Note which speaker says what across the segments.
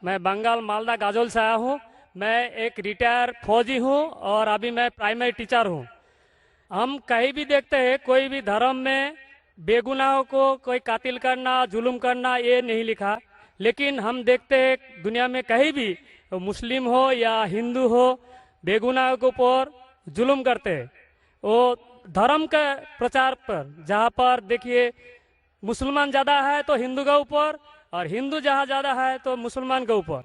Speaker 1: मैं बंगाल मालदा गाजोल से आया हूँ। मैं एक रिटायर फौजी हूँ और अभी मैं प्राइमरी टीचर हूँ। हम कहीं भी देखते हैं कोई भी धर्म में बेगुनाहों को कोई कातिल करना, जुल्म करना, ये नहीं लिखा। लेकिन हम देखते हैं दुनिया में कहीं भी मुस्लिम हो या हिंदू हो, बेगुनाहों के ऊपर जुल्म करते हैं। वो धर्म के प्रचार पर, जहाँ पर देखिए मुसलमान ज़्यादा है तो हिंदू के ऊपर, और हिंदू जहाँ ज़्यादा है तो मुसलमान के ऊपर।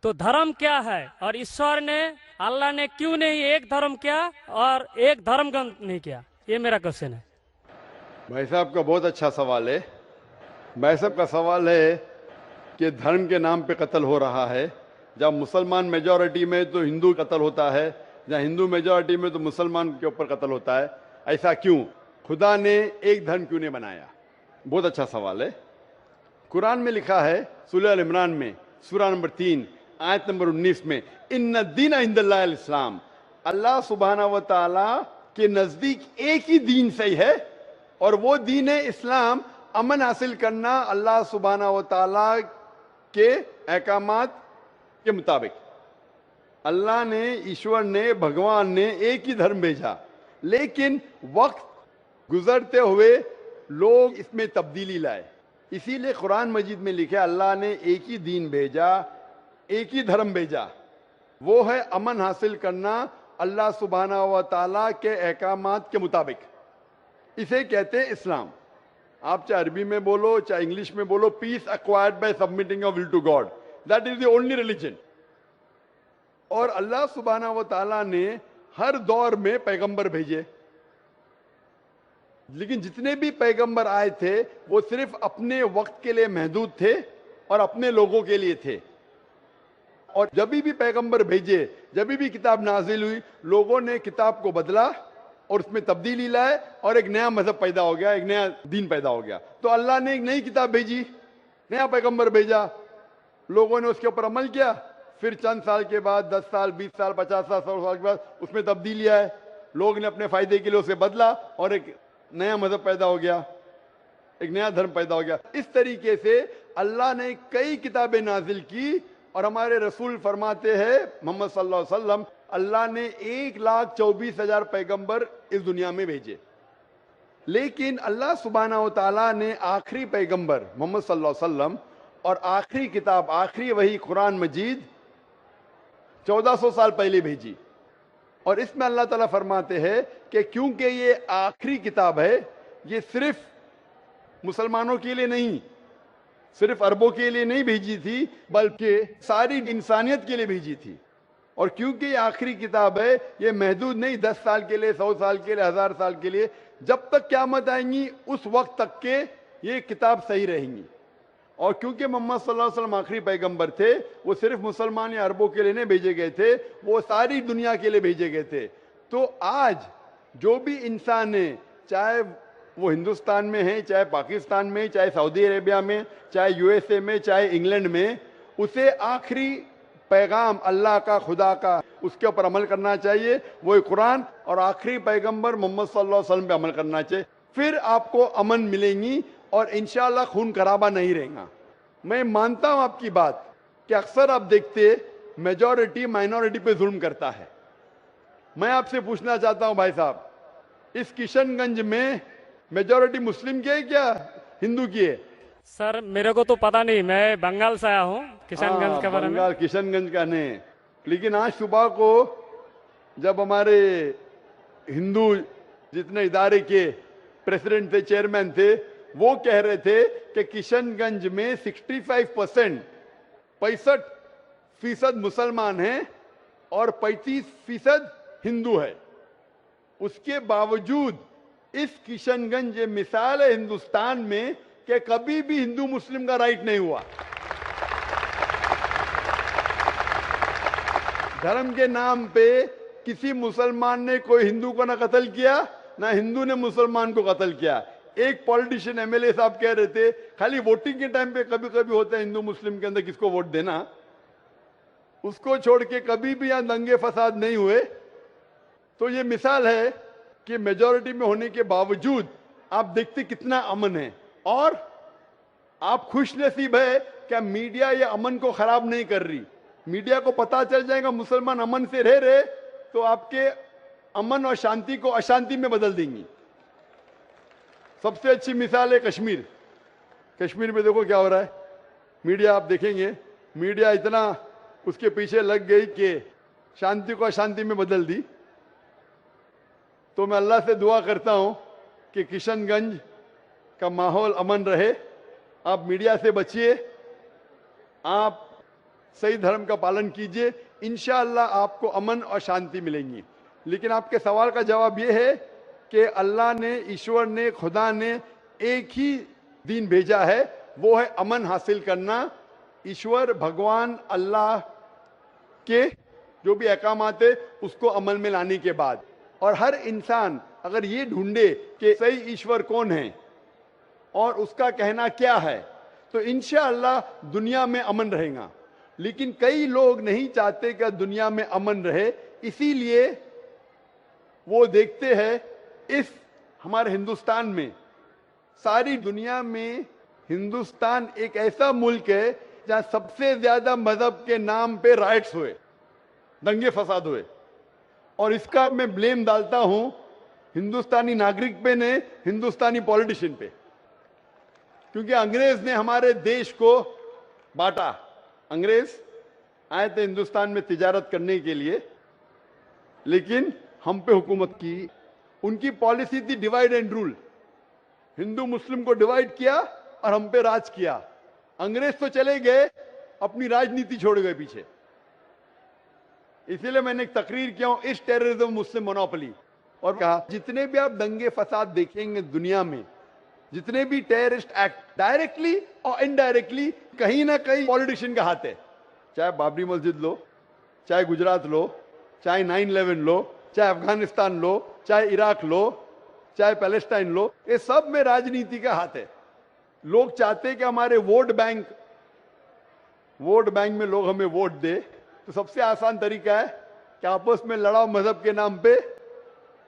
Speaker 1: तो धर्म क्या है, और ईश्वर ने, अल्लाह ने क्यों नहीं एक धर्म किया और एक धर्म ग्रंथ नहीं किया? ये मेरा क्वेश्चन है।
Speaker 2: भाई साहब का बहुत अच्छा सवाल है। भाई साहब का सवाल है कि धर्म के नाम पे कत्ल हो रहा है। जब मुसलमान मेजॉरिटी में तो हिंदू कत्ल होता है, जहाँ हिंदू मेजॉरिटी में तो मुसलमान के ऊपर कत्ल होता है। ऐसा क्यों? खुदा ने एक धर्म क्यों नहीं बनाया? बहुत अच्छा सवाल है। कुरान में लिखा है सूरह अल इमरान में सूरह नंबर 3 आयत नंबर 19 में, इन्ना दीन इंदल्लाहिल इस्लाम, अल्लाह सुब्हानहू व तआला के नजदीक एक ही दीन सही है और वो दीन है इस्लाम। अमन हासिल करना अल्लाह सुब्हानहू व तआला के अहकामात के मुताबिक। अल्लाह ने, ईश्वर ने, भगवान ने एक ही धर्म भेजा, लेकिन वक्त गुजरते हुए लोग इसमें तब्दीली लाए। इसीलिए कुरान मजीद में लिखा अल्लाह ने एक ही दीन भेजा, एक ही धर्म भेजा, वो है अमन हासिल करना अल्लाह सुब्हानहू व तआला के अहकामात के मुताबिक। इसे कहते हैं इस्लाम। आप चाहे अरबी में बोलो चाहे इंग्लिश में बोलो, peace acquired by submitting your will to God, that is the only religion. और अल्लाह सुब्हानहू व तआला ने हर दौर में पैगंबर भेजे, लेकिन जितने भी पैगंबर आए थे वो सिर्फ अपने वक्त के लिए महदूद थे और अपने लोगों के लिए थे। और जब भी पैगंबर भेजे, जब भी किताब नाजिल हुई, लोगों ने किताब को बदला और उसमें तब्दीली लाए और एक नया मजहब पैदा हो गया, एक नया दीन पैदा हो गया। तो अल्लाह ने एक नई किताब भेजी, नया पैगंबर भेजा, लोगों ने उसके ऊपर अमल किया। फिर चंद साल के बाद, 10 साल, 20 साल, 50 साल, 100 साल के बाद उसमें तब्दीली आए, लोग ने अपने फायदे के लिए उसे बदला और एक नया मजहब पैदा हो गया, एक नया धर्म पैदा हो गया। इस तरीके से अल्लाह ने कई किताबें नाजिल की और हमारे रसूल फरमाते हैं मोहम्मद सल्लल्लाहु अलैहि वसल्लम, अल्लाह ने 1,24,000 पैगंबर इस दुनिया में भेजे। लेकिन अल्लाह सुब्हानहू तआला ने आखिरी पैगंबर मोहम्मद सल्लल्लाहु अलैहि वसल्लम और आखिरी किताब, आखिरी वही कुरान मजीद 1400 साल पहले भेजी। और इसमें अल्लाह ताला फरमाते हैं कि क्योंकि ये आखिरी किताब है, ये सिर्फ मुसलमानों के लिए नहीं, सिर्फ अरबों के लिए नहीं भेजी थी, बल्कि सारी इंसानियत के लिए भेजी थी। और क्योंकि ये आखिरी किताब है, ये महदूद नहीं 10 साल के लिए, 100 साल के लिए, 1000 साल के लिए, जब तक क़यामत आएंगी उस वक्त तक के ये किताब सही रहेंगी। और क्योंकि मोहम्मद सल्लल्लाहु अलैहि वसल्लम आखिरी पैगंबर थे, वो सिर्फ मुसलमान या अरबों के लिए नहीं भेजे गए थे, वो सारी दुनिया के लिए भेजे गए थे। तो आज जो भी इंसान है, चाहे वो हिंदुस्तान में है, चाहे पाकिस्तान में, चाहे सऊदी अरेबिया में, चाहे यूएसए में, चाहे इंग्लैंड में, उसे आखिरी पैगाम अल्लाह का, खुदा का, उसके ऊपर अमल करना चाहिए, वो कुरान और आखिरी पैगंबर मोहम्मद सल्लल्लाहु अलैहि वसल्लम पे अमल करना चाहिए। फिर आपको अमन मिलेंगी और इंशाअल्लाह खून खराबा नहीं रहेगा। मैं मानता हूं आपकी बात कि अक्सर आप देखते मेजॉरिटी माइनॉरिटी पे जुल्म करता है। मैं आपसे पूछना चाहता हूं भाई साहब, इस किशनगंज में मेजॉरिटी मुस्लिम की है क्या हिंदू की है?
Speaker 1: सर मेरे को तो पता नहीं, मैं बंगाल से आया हूँ, किशनगंज के बारे में।
Speaker 2: बंगाल किशनगंज का नहीं, लेकिन आज सुबह को जब हमारे हिंदू जितने इदारे के प्रेसिडेंट थे, चेयरमैन थे, वो कह रहे थे कि किशनगंज में 65% मुसलमान हैं और 35% हिंदू है। उसके बावजूद इस किशनगंज ये मिसाल है हिंदुस्तान में कि कभी भी हिंदू मुस्लिम का राइट नहीं हुआ। धर्म के नाम पे किसी मुसलमान ने कोई हिंदू को ना कत्ल किया, ना हिंदू ने मुसलमान को कत्ल किया। एक पॉलिटिशियन एमएलए साहब कह रहे थे खाली वोटिंग के टाइम पे कभी कभी होता है हिंदू मुस्लिम के अंदर किसको वोट देना, उसको छोड़ के कभी भी यहां दंगे फसाद नहीं हुए। तो ये मिसाल है कि मेजॉरिटी में होने के बावजूद आप देखते कितना अमन है। और आप खुश नसीब है क्या मीडिया ये अमन को खराब नहीं कर रही? मीडिया को पता चल जाएगा मुसलमान अमन से रह रहे तो आपके अमन और शांति को अशांति में बदल देंगी। सबसे अच्छी मिसाल है कश्मीर। कश्मीर में देखो क्या हो रहा है। मीडिया आप देखेंगे, मीडिया इतना उसके पीछे लग गई कि शांति को अशांति में बदल दी। तो मैं अल्लाह से दुआ करता हूं कि किशनगंज का माहौल अमन रहे। आप मीडिया से बचिए, आप सही धर्म का पालन कीजिए, इंशाअल्लाह आपको अमन और शांति मिलेंगी। लेकिन आपके सवाल का जवाब ये है कि अल्लाह ने, ईश्वर ने, खुदा ने एक ही दीन भेजा है, वो है अमन हासिल करना। ईश्वर, भगवान, अल्लाह के जो भी अहकामात है उसको अमल में लाने के बाद, और हर इंसान अगर ये ढूंढे कि सही ईश्वर कौन है और उसका कहना क्या है, तो इंशाअल्लाह दुनिया में अमन रहेगा। लेकिन कई लोग नहीं चाहते कि दुनिया में अमन रहे, इसीलिए वो देखते हैं इस हमारे हिंदुस्तान में, सारी दुनिया में हिंदुस्तान एक ऐसा मुल्क है जहां सबसे ज्यादा मजहब के नाम पे राइट्स हुए, दंगे फसाद हुए। और इसका मैं ब्लेम डालता हूं हिंदुस्तानी नागरिक पे ने, हिंदुस्तानी पॉलिटिशियन पे, क्योंकि अंग्रेज ने हमारे देश को बांटा। अंग्रेज आए थे हिंदुस्तान में तिजारत करने के लिए, लेकिन हम पे हुकूमत की। उनकी पॉलिसी थी डिवाइड एंड रूल, हिंदू मुस्लिम को डिवाइड किया और हम पे राज किया। अंग्रेज तो चले गए, अपनी राजनीति छोड़ गए पीछे। इसीलिए मैंने एक तकरीर किया हूं, इस टेररिज्म मुस्लिम मोनोपोली, और कहा जितने भी आप दंगे फसाद देखेंगे दुनिया में, जितने भी टेररिस्ट एक्ट डायरेक्टली और इनडायरेक्टली कहीं ना कहीं पॉलिटिशियन का हाथ है। चाहे बाबरी मस्जिद लो, चाहे गुजरात लो, चाहे 9/11 लो, चाहे अफगानिस्तान लो, चाहे इराक लो, चाहे पैलेस्टाइन लो, ये सब में राजनीति का हाथ है। लोग चाहते हैं कि हमारे वोट बैंक में लोग हमें वोट दे, तो सबसे आसान तरीका है कि आपस में लड़ाओ मजहब के नाम पे।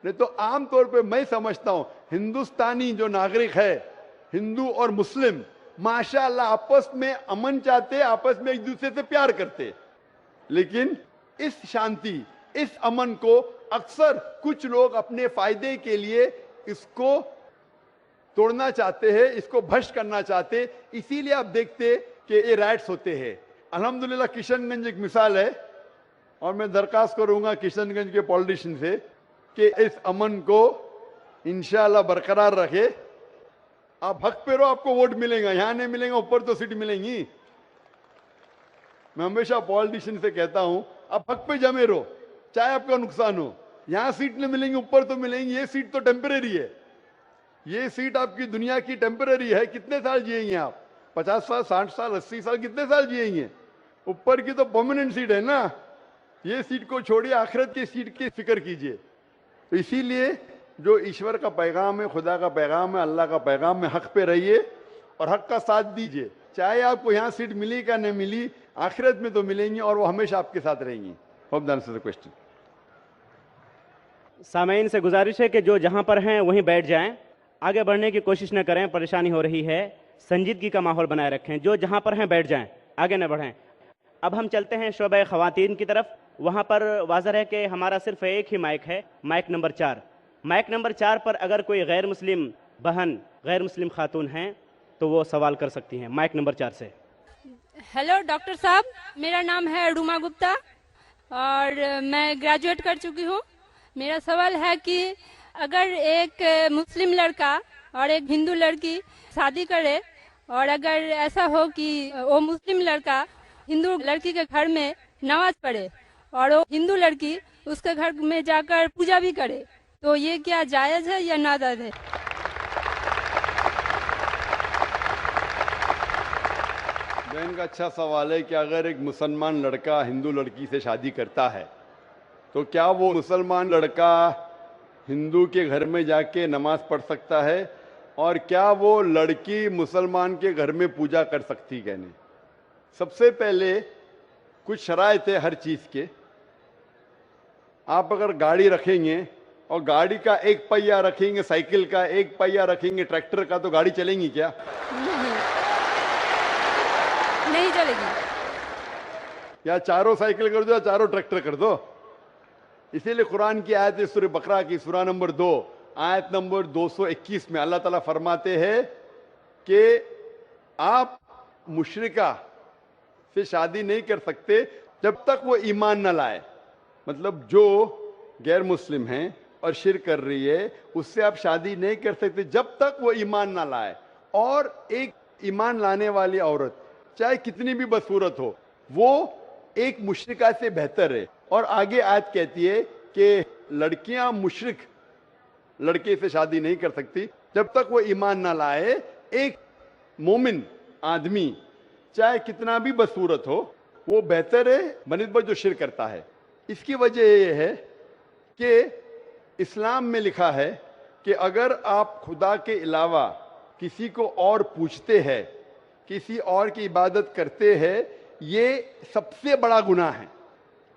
Speaker 2: नहीं तो आमतौर पे मैं समझता हूं हिंदुस्तानी जो नागरिक है, हिंदू और मुस्लिम, माशाअल्लाह आपस में अमन चाहते, आपस में एक दूसरे से प्यार करते। लेकिन इस शांति, इस अमन को अक्सर कुछ लोग अपने फायदे के लिए इसको तोड़ना चाहते हैं, इसको भ्रष्ट करना चाहते। इसीलिए आप देखते कि ये राइट्स होते हैं। अल्हम्दुलिल्लाह किशनगंज एक मिसाल है, और मैं दरखास्त करूंगा किशनगंज के पॉलिटिशियन से कि इस अमन को इंशाअल्लाह बरकरार रखे। आप हक पे रहो, आपको वोट मिलेगा, यहां नहीं मिलेगा, ऊपर तो सीट मिलेंगी। मैं हमेशा पॉलिटिशियन से कहता हूं, आप हक पे जमे रहो, चाहे आपका नुकसान हो। यहां सीट नहीं मिलेंगी, ऊपर तो मिलेंगी। ये सीट तो टेम्परेरी है, ये सीट आपकी दुनिया की टेम्परेरी है। कितने साल जिएंगे आप? 50 साल, 60 साल, 80 साल, कितने साल जिएंगे? ऊपर की तो परमानेंट सीट है ना। ये सीट को छोड़िए, आखिरत की सीट की फिक्र कीजिए। तो इसीलिए जो ईश्वर का पैगाम है, खुदा का पैगाम है, अल्लाह का पैगाम है, हक पे रहिए और हक का साथ दीजिए। चाहे आपको यहाँ सीट मिली क्या नहीं मिली, आखिरत में तो मिलेंगी और वो हमेशा आपके साथ रहेंगी। Hope that answers the question.
Speaker 3: सामईन से गुजारिश है कि जो जहां पर हैं वहीं बैठ जाएं, आगे बढ़ने की कोशिश न करें, परेशानी हो रही है। संजीदगी का माहौल बनाए रखें, जो जहां पर हैं बैठ जाएं, आगे न बढ़ें। अब हम चलते हैं शोबे ख़वातीन की तरफ। वहां पर वाज़ह है कि हमारा सिर्फ एक ही माइक है, माइक नंबर 4। माइक नंबर 4 पर अगर कोई गैर मुस्लिम बहन, गैर मुस्लिम खातून हैं तो वो सवाल कर सकती हैं। माइक नंबर 4 से।
Speaker 4: हेलो डॉक्टर साहब, मेरा नाम है रुमा गुप्ता और मैं ग्रेजुएट कर चुकी हूँ। मेरा सवाल है कि अगर एक मुस्लिम लड़का और एक हिंदू लड़की शादी करे और अगर ऐसा हो कि वो मुस्लिम लड़का हिंदू लड़की के घर में नमाज पढ़े और वो हिंदू लड़की उसके घर में जाकर पूजा भी करे, तो ये क्या जायज है या नाजायज है?
Speaker 2: बहन का अच्छा सवाल है कि अगर एक मुसलमान लड़का हिंदू लड़की से शादी करता है तो क्या वो मुसलमान लड़का हिंदू के घर में जाके नमाज पढ़ सकता है, और क्या वो लड़की मुसलमान के घर में पूजा कर सकती है? नहीं। सबसे पहले कुछ शराइत है हर चीज के। आप अगर गाड़ी रखेंगे और गाड़ी का एक पहिया रखेंगे, साइकिल का एक पहिया रखेंगे, ट्रैक्टर का, तो गाड़ी चलेंगी क्या?
Speaker 4: नहीं चलेगी।
Speaker 2: या चारों साइकिल कर दो या चारों ट्रैक्टर कर दो। इसीलिए कुरान की आयत है सूरह बकरा की सूरा नंबर 2 आयत नंबर 221 में अल्लाह ताला फरमाते हैं कि आप मुशरिका से शादी नहीं कर सकते जब तक वो ईमान न लाए। मतलब जो गैर मुस्लिम हैं और शिरक कर रही है उससे आप शादी नहीं कर सकते जब तक वो ईमान ना लाए। और एक ईमान लाने वाली औरत चाहे कितनी भी बदसूरत हो वो एक मुशरिका से बेहतर है। और आगे आयत कहती है कि लड़कियां मुशरिक लड़के से शादी नहीं कर सकती जब तक वो ईमान ना लाए। एक मोमिन आदमी चाहे कितना भी बदसूरत हो वो बेहतर है बनिस्बत जो शिरक करता है। इसकी वजह यह है कि इस्लाम में लिखा है कि अगर आप खुदा के अलावा किसी को और पूछते हैं, किसी और की इबादत करते हैं, ये सबसे बड़ा गुनाह है।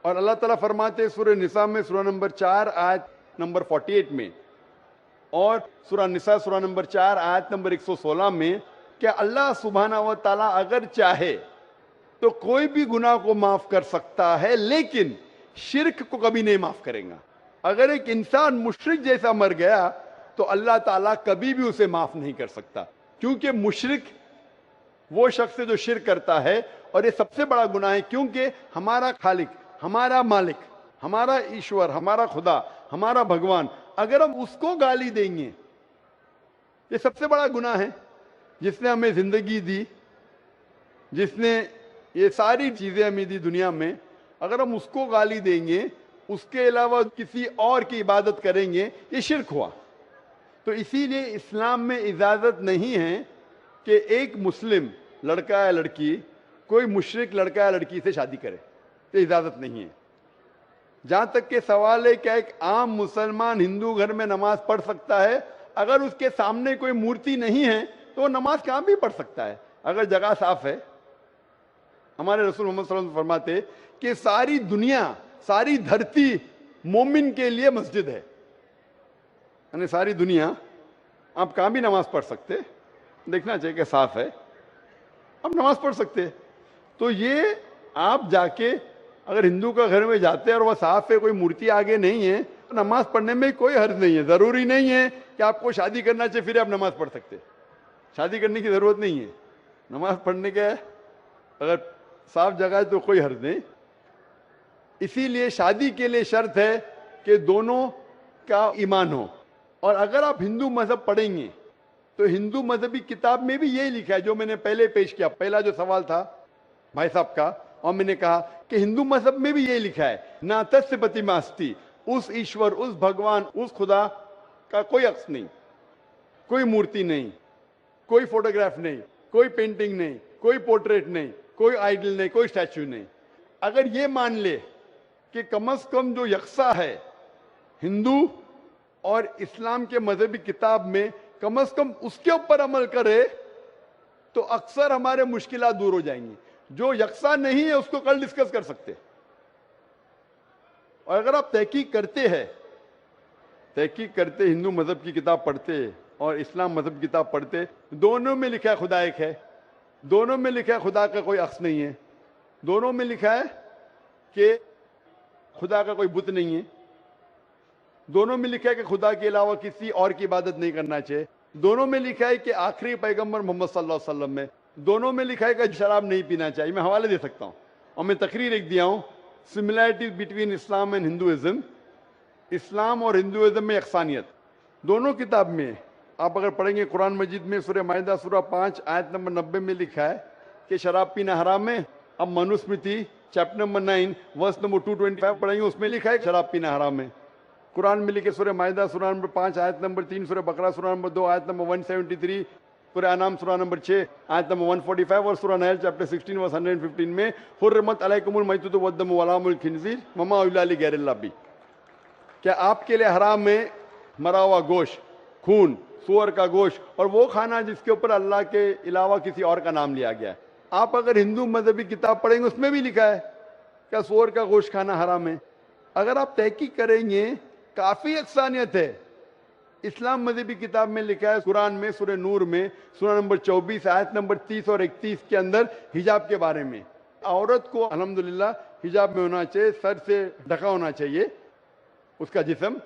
Speaker 2: और अल्लाह ताला फरमाते हैं सूरह निसा में सूरा नंबर 4 आयत नंबर 48 में और सूरा निसा सूरा नंबर 4 आयत नंबर 116 में कि अल्लाह सुब्हानहू व तआला अगर चाहे तो कोई भी गुनाह को माफ कर सकता है लेकिन शिर्क को कभी नहीं माफ करेगा। अगर एक इंसान मुशरिक जैसा मर गया तो अल्लाह ताला कभी भी उसे माफ नहीं कर सकता, क्योंकि मुशरिक वो शख्स है जो शिर्क करता है और ये सबसे बड़ा गुनाह है। क्योंकि हमारा खालिक, हमारा मालिक, हमारा ईश्वर, हमारा खुदा, हमारा भगवान, अगर हम उसको गाली देंगे ये सबसे बड़ा गुनाह है। जिसने हमें जिंदगी दी, जिसने ये सारी चीजें हमें दी दुनिया में, अगर हम उसको गाली देंगे, उसके अलावा किसी और की इबादत करेंगे, ये शिर्क हुआ। तो इसीलिए इस्लाम में इजाजत नहीं है कि एक मुस्लिम लड़का या लड़की कोई मुशरिक लड़का या लड़की से शादी करे, तो इजाजत नहीं है। जहां तक के सवाल है क्या एक आम मुसलमान हिंदू घर में नमाज पढ़ सकता है? अगर उसके सामने कोई मूर्ति नहीं है तो वो नमाज कहां भी पढ़ सकता है अगर जगह साफ है। हमारे रसूल मोहम्मद सल्लल्लाहु अलैहि वसल्लम फरमाते कि सारी दुनिया, सारी धरती मोमिन के लिए मस्जिद है। यानी सारी दुनिया आप कहां भी नमाज पढ़ सकते, देखना चाहिए कि साफ है, आप नमाज पढ़ सकते। तो ये आप जाके अगर हिंदू का घर में जाते हैं और वह साफ है, कोई मूर्ति आगे नहीं है, तो नमाज पढ़ने में कोई हर्ज नहीं है। जरूरी नहीं है कि आपको शादी करना चाहिए फिर आप नमाज पढ़ सकते, शादी करने की जरूरत नहीं है। नमाज पढ़ने के अगर साफ जगह है तो कोई हर्ज नहीं। इसीलिए शादी के लिए शर्त है कि दोनों का ईमान हो। और अगर आप हिंदू मजहब पढ़ेंगे तो हिंदू मजहबी किताब में भी यही लिखा है जो मैंने पहले पेश किया, पहला जो सवाल था भाई साहब का, और मैंने कहा कि हिंदू मजहब में भी यही लिखा है, ना तस्य प्रतिमास्ति, उस ईश्वर, उस भगवान, उस खुदा का कोई अक्स नहीं, कोई मूर्ति नहीं, कोई फोटोग्राफ नहीं, कोई पेंटिंग नहीं, कोई पोर्ट्रेट नहीं, कोई आइडल नहीं, कोई स्टैच्यू नहीं। अगर ये मान ले कि कम से कम जो यकसा है हिंदू और इस्लाम के मजहबी किताब में, कम से कम उसके ऊपर अमल करे तो अक्सर हमारे मुश्किलात दूर हो जाएंगी। जो यकसा नहीं है उसको कल डिस्कस कर सकते। और अगर आप तहकीक करते हैं, तहकीक करते, हिंदू मजहब की किताब पढ़ते और इस्लाम मजहब की किताब पढ़ते, दोनों में लिखा है खुदा एक है, दोनों में लिखा है खुदा का कोई अक्स नहीं है, दोनों में लिखा है कि खुदा का कोई बुत नहीं है, दोनों में लिखा है कि खुदा के अलावा किसी और की इबादत नहीं करना चाहिए, दोनों में लिखा है कि आखिरी पैगंबर मोहम्मद सल्लल्लाहु अलैहि वसल्लम में, दोनों में लिखा है कि शराब नहीं पीना चाहिए। मैं हवाले दे सकता हूं और मैं तकरीर एक दिया हूं, similarities between Islam and Hinduism, इस्लाम और हिंदुइज्म में यकसानियत, दोनों किताब में आप अगर पढ़ेंगे कुरान मजीद में सूरह माइदा सूरा 5 आयत नंबर 90 में लिखा है कि शराब पीना हराम है। अब Manusmriti chapter number 9 verse number 225 पढ़ेंगे, उसमें लिखा है शराब पीना हराम है। कुरान में लिखे सूरह माइदा सूरा नंबर 5 आयत नंबर 3, सूरह बकरा सूरा नंबर 2 आयत नंबर 173, सूरह अनाम सूरा नंबर 6 आयत नंबर 145 और सूरह नहल चैप्टर 16 वर्स 115 में हुर्रिमत अलैकुमुल मैततु वद्दमु वलाहुमुल खिंजीर वमा उहिल्ला लिगैरिल्लाह बिही। क्या आपके लिए हराम है मरा हुआ गोश्त, खून, सूअर का गोश्त और वो खाना जिसके ऊपर अल्लाह के अलावा किसी और का नाम लिया गया है। आप अगर हिंदू मजहबी किताब पढ़ेंगे उसमें भी लिखा है क्या सूअर का गोश्त खाना हराम है। अगर आप तहकीक करेंगे काफी यकसानियत है, اسلام مذہبی کتاب میں لکھا ہے، قرآن میں سورہ نور میں سورہ نمبر 24 آیت نمبر 30 اور 31 کے اندر حجاب کے بارے میں، عورت کو الحمدللہ حجاب میں ہونا چاہیے، سر سے ڈھکا ہونا چاہیے اس کا جسم،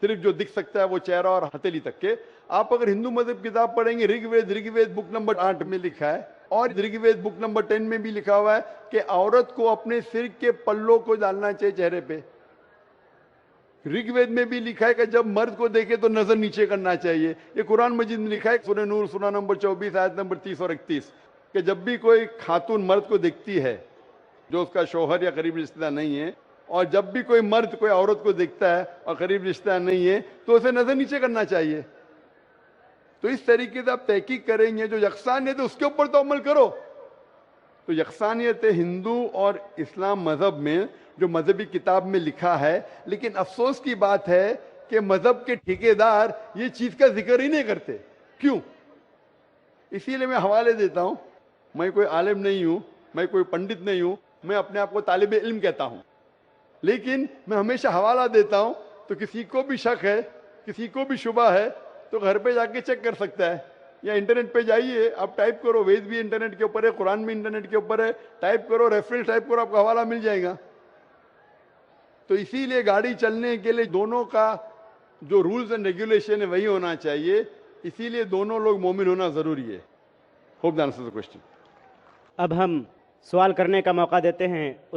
Speaker 2: صرف جو دکھ سکتا ہے وہ چہرہ اور ہتھیلی تک کے۔ آپ اگر ہندو مذہب کتاب پڑھیں گے، رگ وید بک نمبر 8 میں لکھا ہے، اور رگ وید بک نمبر 10 میں بھی لکھا ہوا ہے کہ عورت کو اپنے سر کے پلوں کو ڈالنا چاہیے چہرے پہ۔ رگ وید میں بھی لکھا ہے کہ جب مرد کو دیکھے تو نظر نیچے کرنا چاہیے۔ یہ قرآن مجید میں لکھا ہے سورہ نور سورہ نمبر 24 آیت نمبر 30 اور 31 کہ جب بھی کوئی خاتون مرد کو دیکھتی ہے جو اس کا شوہر یا قریب رشتہ دار نہیں ہے، اور جب بھی کوئی مرد کوئی عورت کو دیکھتا ہے اور قریب رشتہ دار نہیں ہے تو اسے نظر نیچے کرنا چاہیے۔ تو اس طریقے سے آپ تحقیق کریں گے، جو یکسانیت ہے اس کے اوپر تو عمل کرو۔ تو یکسانیت ہندو اور اسلام مذہب میں جو مذہبی کتاب میں لکھا ہے، لیکن افسوس کی بات ہے کہ مذہب کے ٹھیکیدار یہ چیز کا ذکر ہی نہیں کرتے۔ کیوں؟ اسی لیے میں حوالے دیتا ہوں، میں کوئی عالم نہیں ہوں، میں کوئی پنڈت نہیں ہوں، میں اپنے آپ کو طالب علم کہتا ہوں، لیکن میں ہمیشہ حوالہ دیتا ہوں، تو کسی کو بھی شک ہے، کسی کو بھی شبہ ہے تو گھر پہ جا کے چیک کر سکتا ہے، یا انٹرنیٹ پہ جائیے، آپ ٹائپ کرو، وید بھی انٹرنیٹ کے اوپر ہے، قرآن بھی انٹرنیٹ کے اوپر ہے، ٹائپ کرو، ریفرنس ٹائپ کرو، آپ کو حوالہ مل جائے گا۔ تو اسی لیے گاڑی چلنے کے لیے دونوں کا جو رولز اینڈ ریگولیشن ہے وہی ہونا چاہیے، اسی لیے دونوں لوگ مومن ہونا ضروری ہے۔ Hope that answers the question.
Speaker 3: اب ہم سوال کرنے کا موقع دیتے ہیں